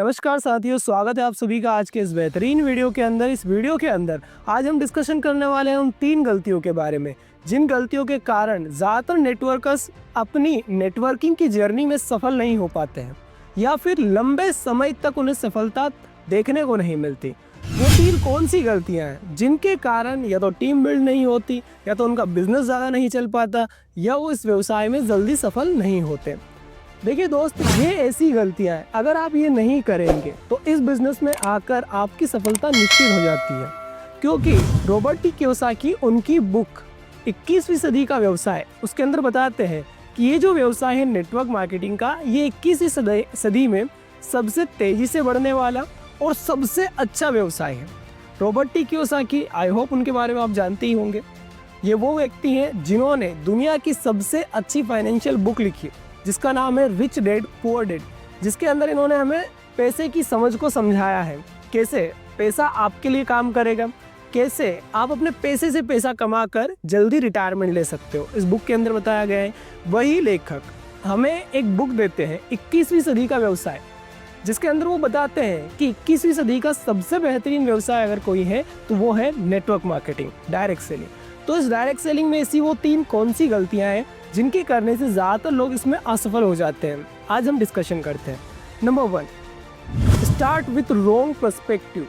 नमस्कार साथियों, स्वागत है आप सभी का आज के इस बेहतरीन वीडियो के अंदर। इस वीडियो के अंदर आज हम डिस्कशन करने वाले हैं उन 3 गलतियों के बारे में जिन गलतियों के कारण ज़्यादातर नेटवर्कर्स अपनी नेटवर्किंग की जर्नी में सफल नहीं हो पाते हैं या फिर लंबे समय तक उन्हें सफलता देखने को नहीं मिलती। वो 3 कौन सी गलतियाँ हैं जिनके कारण या तो टीम बिल्ड नहीं होती, या तो उनका बिजनेस ज़्यादा नहीं चल पाता, या वो इस व्यवसाय में जल्दी सफल नहीं होते। देखिए दोस्त, ये ऐसी गलतियां हैं, अगर आप ये नहीं करेंगे तो इस बिज़नेस में आकर आपकी सफलता निश्चित हो जाती है। क्योंकि रॉबर्ट टी कियोसाकी उनकी बुक 21वीं सदी का व्यवसाय उसके अंदर बताते हैं कि ये जो व्यवसाय है नेटवर्क मार्केटिंग का, ये 21वीं सदी में सबसे तेज़ी से बढ़ने वाला और सबसे अच्छा व्यवसाय है। Robert T Kiyosaki, I hope उनके बारे में आप जानते ही होंगे। ये वो व्यक्ति हैं जिन्होंने दुनिया की सबसे अच्छी फाइनेंशियल बुक लिखी जिसका नाम है रिच डैड पुअर डैड, जिसके अंदर इन्होंने हमें पैसे की समझ को समझाया है, कैसे पैसा आपके लिए काम करेगा, कैसे आप अपने पैसे से पैसा कमाकर जल्दी रिटायरमेंट ले सकते हो। इस बुक के अंदर बताया गया है। वही लेखक हमें एक बुक देते हैं 21वीं सदी का व्यवसाय, जिसके अंदर वो बताते हैं कि 21वीं सदी का सबसे बेहतरीन व्यवसाय अगर कोई है तो वो है नेटवर्क मार्केटिंग, डायरेक्ट सेलिंग। तो इस डायरेक्ट सेलिंग में ऐसी वो 3 कौन सी गलतियां हैं जिनके करने से ज़्यादातर लोग इसमें असफल हो जाते हैं, आज हम डिस्कशन करते हैं। Number 1, start with wrong perspective.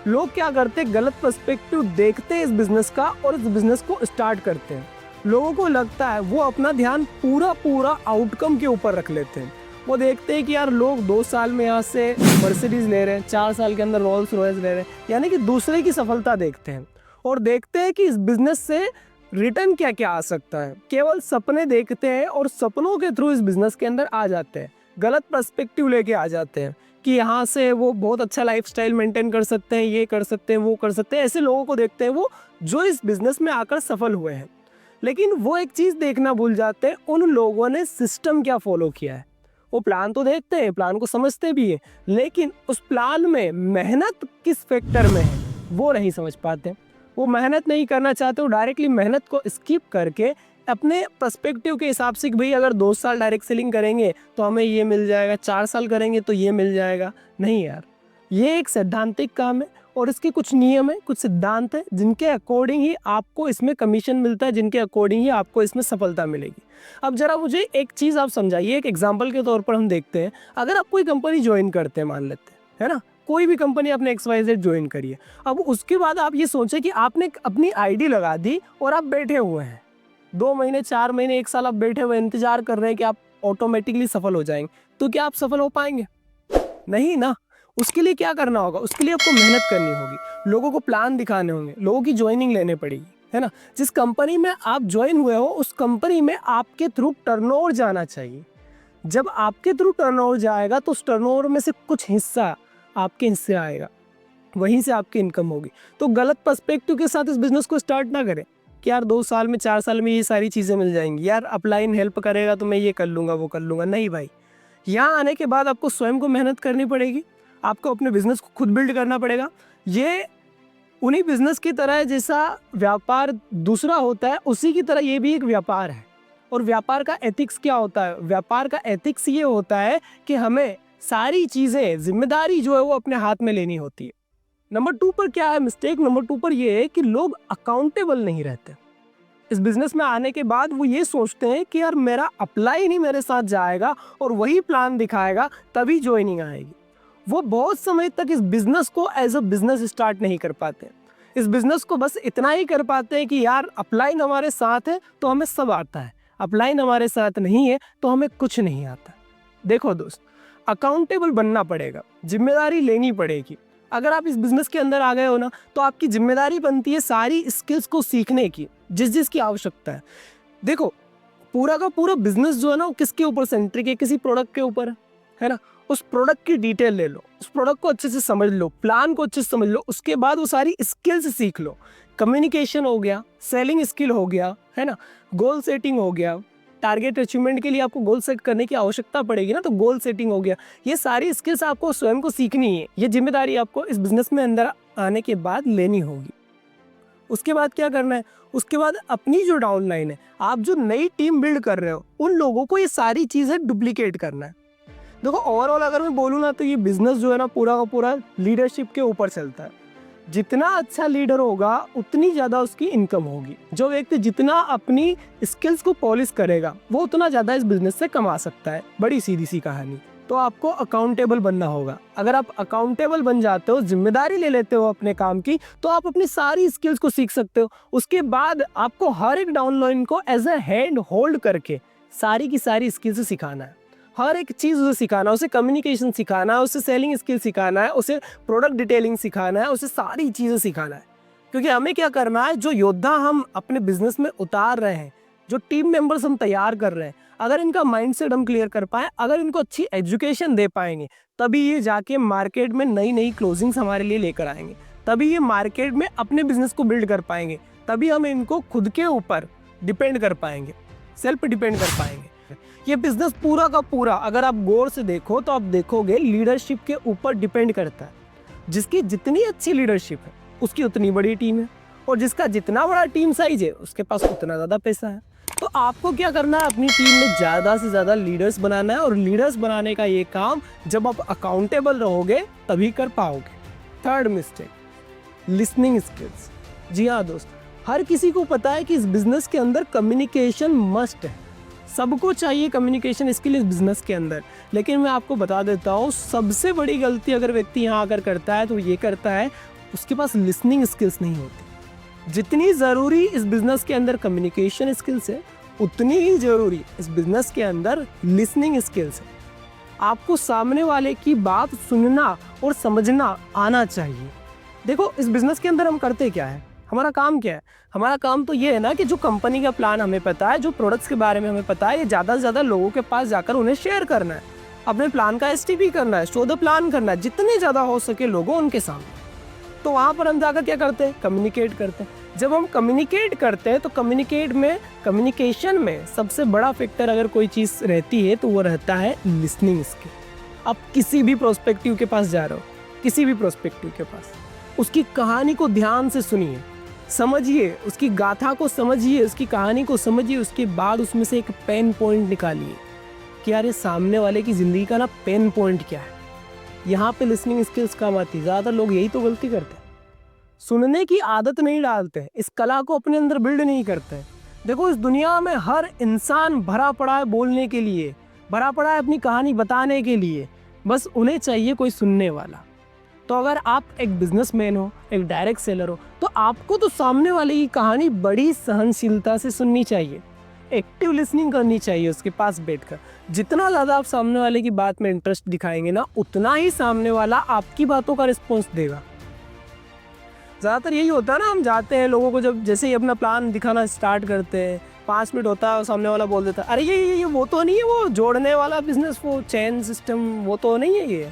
लोग क्या करते हैं, गलत पर्सपेक्टिव देखते हैं इस बिज़नेस का और इस बिज़नेस को स्टार्ट करते हैं। लोगों को लगता है वो अपना ध्यान पूरा आउटकम के ऊपर रख लेते हैं। वो देखते हैं कि यार लोग 2 साल में यहाँ से मर्सिडीज़ ले रहे हैं, 4 साल के अंदर रोल्स रॉयस ले रहे हैं, यानी कि दूसरे की सफलता देखते हैं और देखते हैं कि इस बिज़नेस से रिटर्न क्या क्या आ सकता है। केवल सपने देखते हैं और सपनों के थ्रू इस बिज़नेस के अंदर आ जाते हैं, गलत पर्सपेक्टिव लेके आ जाते हैं कि यहाँ से वो बहुत अच्छा लाइफस्टाइल मेंटेन कर सकते हैं, ये कर सकते हैं, वो कर सकते हैं। ऐसे लोगों को देखते हैं वो जो इस बिज़नेस में आकर सफल हुए हैं, लेकिन वो एक चीज़ देखना भूल जाते हैं, उन लोगों ने सिस्टम क्या फॉलो किया है। वो प्लान तो देखते हैं, प्लान को समझते भी हैं, लेकिन उस प्लान में मेहनत किस फैक्टर में है वो नहीं समझ पाते। वो मेहनत नहीं करना चाहते, वो डायरेक्टली मेहनत को स्किप करके अपने पर्सपेक्टिव के हिसाब से कि भाई अगर 2 साल डायरेक्ट सेलिंग करेंगे तो हमें ये मिल जाएगा, 4 साल करेंगे तो ये मिल जाएगा। नहीं यार, ये एक सैद्धांतिक काम है और इसके कुछ नियम है, कुछ सिद्धांत है जिनके अकॉर्डिंग ही आपको इसमें कमीशन मिलता है, जिनके अकॉर्डिंग ही आपको इसमें सफलता मिलेगी। अब जरा मुझे एक चीज़ आप समझाइए, एक एग्जाम्पल के तौर पर हम देखते हैं। अगर आप कोई कंपनी ज्वाइन करते हैं, मान लेते हैं, है ना, कोई भी कंपनी आपने XYZ ज्वाइन करी है। अब उसके बाद आप ये सोचें कि आपने अपनी आईडी लगा दी और आप बैठे हुए हैं 2 महीने, 4 महीने, 1 साल आप बैठे हुए इंतजार कर रहे हैं कि आप ऑटोमेटिकली सफल हो जाएंगे। तो क्या आप सफल हो पाएंगे? नहीं ना। उसके लिए क्या करना होगा? उसके लिए आपको मेहनत करनी होगी, लोगों को प्लान दिखाने होंगे, लोगों की ज्वाइनिंग लेने पड़ेगी, है ना। जिस कंपनी में आप ज्वाइन हुए हो उस कंपनी में आपके थ्रू टर्नओवर जाना चाहिए। जब आपके थ्रू टर्नओवर जाएगा तो उस टर्नओवर में से कुछ हिस्सा आपके हिस्से आएगा, वहीं से आपकी इनकम होगी। तो गलत पर्सपेक्टिव के साथ इस बिज़नेस को स्टार्ट ना करें कि यार 2 साल में, 4 साल में ये सारी चीज़ें मिल जाएंगी, यार अपलाइन हेल्प करेगा तो मैं ये कर लूँगा, वो कर लूँगा। नहीं भाई, यहाँ आने के बाद आपको स्वयं को मेहनत करनी पड़ेगी, आपको अपने बिज़नेस को खुद बिल्ड करना पड़ेगा। ये उन्हीं बिज़नेस की तरह है जैसा व्यापार दूसरा होता है, उसी की तरह ये भी एक व्यापार है। और व्यापार का एथिक्स क्या होता है? व्यापार का एथिक्स ये होता है कि हमें सारी चीज़ें, जिम्मेदारी जो है वो अपने हाथ में लेनी होती है। नंबर 2 पर क्या है मिस्टेक? नंबर 2 पर ये है कि लोग अकाउंटेबल नहीं रहते। इस बिज़नेस में आने के बाद वो ये सोचते हैं कि यार मेरा अप्लाई नहीं मेरे साथ जाएगा और वही प्लान दिखाएगा तभी ज्वाइनिंग आएगी। वो बहुत समय तक इस बिज़नेस को एज अ बिज़नेस स्टार्ट नहीं कर पाते। इस बिज़नेस को बस इतना ही कर पाते हैं कि यार अपलाइन हमारे साथ है तो हमें सब आता है, अपलाइन हमारे साथ नहीं है तो हमें कुछ नहीं आता। देखो दोस्त, अकाउंटेबल बनना पड़ेगा, जिम्मेदारी लेनी पड़ेगी। अगर आप इस बिज़नेस के अंदर आ गए हो ना तो आपकी जिम्मेदारी बनती है सारी स्किल्स को सीखने की, जिस की आवश्यकता है। देखो, पूरा का पूरा बिज़नेस जो है ना वो किसके ऊपर सेंट्रिक है? किसी प्रोडक्ट के ऊपर है ना। उस प्रोडक्ट की डिटेल ले लो, उस प्रोडक्ट को अच्छे से समझ लो, प्लान को अच्छे से समझ लो, उसके बाद वो सारी स्किल्स सीख लो। कम्युनिकेशन हो गया, सेलिंग स्किल हो गया, है ना, गोल सेटिंग हो गया, टारगेट अचीवमेंट के लिए आपको गोल सेट करने की आवश्यकता पड़ेगी ना, तो गोल सेटिंग हो गया। ये सारी स्किल्स आपको स्वयं को सीखनी है। ये जिम्मेदारी आपको इस बिज़नेस में अंदर आने के बाद लेनी होगी। उसके बाद क्या करना है? उसके बाद अपनी जो डाउनलाइन है, आप जो नई टीम बिल्ड कर रहे हो, उन लोगों को ये सारी चीज़ें डुप्लीकेट करना है। देखो ओवरऑल अगर मैं बोलूँ ना तो ये बिजनेस जो है ना पूरा का पूरा लीडरशिप के ऊपर चलता है। जितना अच्छा लीडर होगा उतनी ज़्यादा उसकी इनकम होगी। जो व्यक्ति जितना अपनी स्किल्स को पॉलिश करेगा वो उतना ज़्यादा इस बिजनेस से कमा सकता है। बड़ी सीधी सी कहानी। तो आपको अकाउंटेबल बनना होगा। अगर आप अकाउंटेबल बन जाते हो, जिम्मेदारी ले लेते हो अपने काम की, तो आप अपनी सारी स्किल्स को सीख सकते हो। उसके बाद आपको हर एक डाउनलाइन को एज ए हैंड होल्ड करके सारी की सारी स्किल्स सिखाना है। हर एक चीज़ उसे सिखाना है, उसे कम्युनिकेशन सिखाना है, उसे सेलिंग स्किल सिखाना है, उसे प्रोडक्ट डिटेलिंग सिखाना है, उसे सारी चीज़ें सिखाना है। क्योंकि हमें क्या करना है, जो योद्धा हम अपने बिजनेस में उतार रहे हैं, जो टीम मेंबर्स हम तैयार कर रहे हैं, अगर इनका माइंडसेट हम क्लियर कर पाएँ, अगर इनको अच्छी एजुकेशन दे पाएंगे, तभी ये जाके मार्केट में नई नई क्लोजिंग्स हमारे लिए लेकर आएंगे। तभी ये मार्केट में अपने बिजनेस को बिल्ड कर पाएंगे। तभी हम इनको खुद के ऊपर डिपेंड कर पाएंगे, सेल्फ डिपेंड कर पाएंगे। ये बिजनेस पूरा का पूरा अगर आप गौर से देखो तो आप देखोगे लीडरशिप के ऊपर डिपेंड करता है। जिसकी जितनी अच्छी लीडरशिप है उसकी उतनी बड़ी टीम है, और जिसका जितना बड़ा टीम साइज है उसके पास उतना ज़्यादा पैसा है। तो आपको क्या करना है, अपनी टीम में ज़्यादा से ज़्यादा लीडर्स बनाना है, और लीडर्स बनाने का ये काम जब आप अकाउंटेबल रहोगे तभी कर पाओगे। Third mistake, listening skills. जी हाँ दोस्त, हर किसी को पता है कि इस बिजनेस के अंदर कम्युनिकेशन मस्ट है। सबको चाहिए कम्युनिकेशन स्किल इस बिजनेस के अंदर। लेकिन मैं आपको बता देता हूँ, सबसे बड़ी गलती अगर व्यक्ति यहाँ आकर करता है तो ये करता है, उसके पास लिसनिंग स्किल्स नहीं होती। जितनी ज़रूरी इस बिजनेस के अंदर कम्युनिकेशन स्किल्स है, उतनी ही ज़रूरी इस बिजनेस के अंदर लिसनिंग स्किल्स है। आपको सामने वाले की बात सुनना और समझना आना चाहिए। देखो इस बिजनेस के अंदर हम करते क्या है, हमारा काम क्या है? हमारा काम तो ये है ना कि जो कंपनी का प्लान हमें पता है, जो प्रोडक्ट्स के बारे में हमें पता है, ये ज़्यादा से ज़्यादा लोगों के पास जाकर उन्हें शेयर करना है। अपने प्लान का एसटीपी करना है, शो द प्लान करना है, जितने ज़्यादा हो सके लोगों उनके सामने। तो वहाँ पर हम जाकर क्या करते हैं, कम्युनिकेट करते हैं। जब हम कम्युनिकेट करते हैं तो कम्युनिकेशन में सबसे बड़ा फैक्टर अगर कोई चीज़ रहती है तो वो रहता है लिसनिंग स्किल। आप किसी भी प्रोस्पेक्टिव के पास जा रहे हो, किसी भी प्रोस्पेक्टिव के पास, उसकी कहानी को ध्यान से सुनिए, समझिए, उसकी गाथा को समझिए, उसकी कहानी को समझिए। उसके बाद उसमें से एक पेन पॉइंट निकालिए कि यार ये सामने वाले की ज़िंदगी का ना पेन पॉइंट क्या है। यहाँ पे लिसनिंग स्किल्स काम आती है। ज़्यादातर लोग यही तो गलती करते हैं, सुनने की आदत नहीं डालते, इस कला को अपने अंदर बिल्ड नहीं करते। देखो इस दुनिया में हर इंसान भरा पड़ा है बोलने के लिए, भरा पड़ा है अपनी कहानी बताने के लिए, बस उन्हें चाहिए कोई सुनने वाला। तो अगर आप एक बिजनेसमैन हो, एक डायरेक्ट सेलर हो, तो आपको तो सामने वाले की कहानी बड़ी सहनशीलता से सुननी चाहिए, एक्टिव लिसनिंग करनी चाहिए उसके पास बैठकर। जितना ज़्यादा आप सामने वाले की बात में इंटरेस्ट दिखाएंगे ना, उतना ही सामने वाला आपकी बातों का रिस्पॉन्स देगा। ज़्यादातर यही होता है ना, हम जाते हैं लोगों को, जब जैसे ही अपना प्लान दिखाना स्टार्ट करते हैं, 5 मिनट होता है और सामने वाला बोल देता है, अरे ये वो तो नहीं है, वो जोड़ने वाला बिजनेस, वो चेन सिस्टम, वो तो नहीं है ये।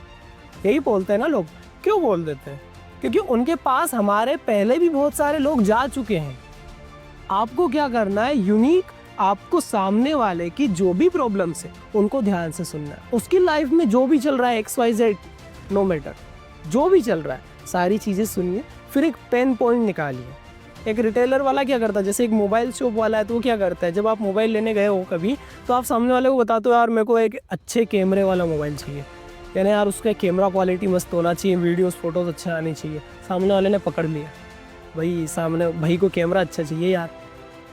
यही बोलते हैं ना लोग। क्यों बोल देते हैं? क्योंकि उनके पास हमारे पहले भी बहुत सारे लोग जा चुके हैं। आपको क्या करना है, यूनिक, आपको सामने वाले की जो भी प्रॉब्लम्स है उनको ध्यान से सुनना है। उसकी लाइफ में जो भी चल रहा है, XYZ, नो मैटर, जो भी चल रहा है सारी चीज़ें सुनिए, फिर एक पेन पॉइंट निकालिए। एक रिटेलर वाला क्या करता है, जैसे एक मोबाइल शॉप वाला है, तो वो क्या करता है, जब आप मोबाइल लेने गए हो कभी, तो आप सामने वाले को बताते हो यार मेरे को एक अच्छे कैमरे वाला मोबाइल चाहिए, यानी यार उसका कैमरा क्वालिटी मस्त होना चाहिए, वीडियोस फोटोज़ अच्छे आने चाहिए। सामने वाले ने पकड़ लिया, भाई को कैमरा अच्छा चाहिए यार,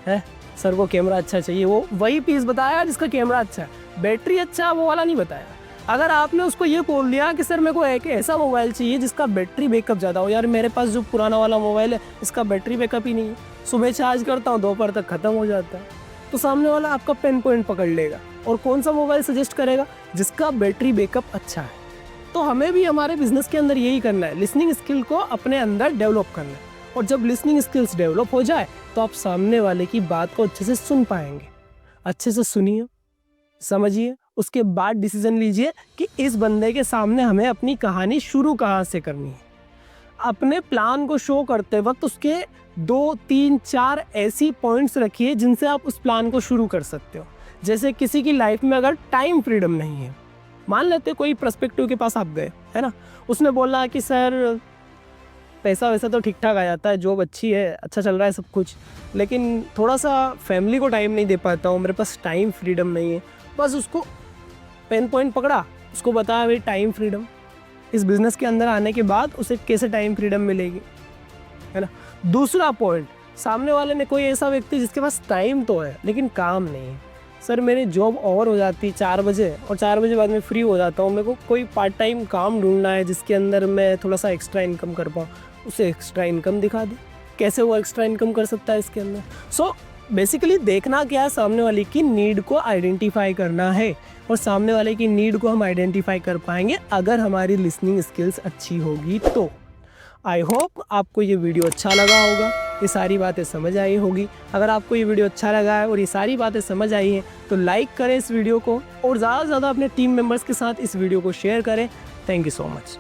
है सर को कैमरा अच्छा चाहिए, वो वही पीस बताया जिसका कैमरा अच्छा है, बैटरी अच्छा है वो वाला नहीं बताया। अगर आपने उसको ये बोल दिया कि सर मेरे को एक ऐसा मोबाइल चाहिए जिसका बैटरी बैकअप ज़्यादा हो, यार मेरे पास जो पुराना वाला मोबाइल है इसका बैटरी बैकअप ही नहीं है, सुबह चार्ज करता हूँ दोपहर तक ख़त्म हो जाता है, तो सामने वाला आपका पेन पॉइंट पकड़ लेगा और कौन सा मोबाइल सजेस्ट करेगा, जिसका बैटरी बैकअप अच्छा है। तो हमें भी हमारे बिजनेस के अंदर यही करना है, लिसनिंग स्किल को अपने अंदर डेवलप करना है। और जब लिसनिंग स्किल्स डेवलप हो जाए तो आप सामने वाले की बात को अच्छे से सुन पाएंगे। अच्छे से सुनिए, समझिए, उसके बाद डिसीजन लीजिए कि इस बंदे के सामने हमें अपनी कहानी शुरू कहाँ से करनी है। अपने प्लान को शो करते वक्त उसके 2, 3, 4 ऐसी पॉइंट्स रखिए जिनसे आप उस प्लान को शुरू कर सकते हो। जैसे किसी की लाइफ में अगर टाइम फ्रीडम नहीं है, मान लेते कोई पर्सपेक्टिव के पास आप गए, है ना, उसने बोला कि सर पैसा वैसा तो ठीक ठाक आ जाता है, जॉब अच्छी है, अच्छा चल रहा है सब कुछ, लेकिन थोड़ा सा फैमिली को टाइम नहीं दे पाता हूँ, मेरे पास टाइम फ्रीडम नहीं है। बस उसको पेन पॉइंट पकड़ा उसको बताया भाई टाइम फ्रीडम, इस बिज़नेस के अंदर आने के बाद उसे कैसे टाइम फ्रीडम मिलेगी, है ना। दूसरा पॉइंट, सामने वाले ने कोई ऐसा व्यक्ति जिसके पास टाइम तो है लेकिन काम नहीं है। सर मेरी जॉब ओवर हो जाती है 4 बजे और 4 बजे बाद में फ्री हो जाता हूँ, मेरे को कोई पार्ट टाइम काम ढूंढना है जिसके अंदर मैं थोड़ा सा एक्स्ट्रा इनकम कर पाऊँ, उसे एक्स्ट्रा इनकम दिखा दे, कैसे वो एक्स्ट्रा इनकम कर सकता है इसके अंदर। सो बेसिकली देखना क्या है, सामने वाले की नीड को आइडेंटिफाई करना है, और सामने वाले की नीड को हम आइडेंटिफाई कर पाएंगे अगर हमारी लिसनिंग स्किल्स अच्छी होगी तो। आई होप आपको ये वीडियो अच्छा लगा होगा, ये सारी बातें समझ आई होगी। अगर आपको ये वीडियो अच्छा लगा है और ये सारी बातें समझ आई हैं तो लाइक करें इस वीडियो को, और ज़्यादा से ज़्यादा अपने टीम मेंबर्स के साथ इस वीडियो को शेयर करें। Thank you so much.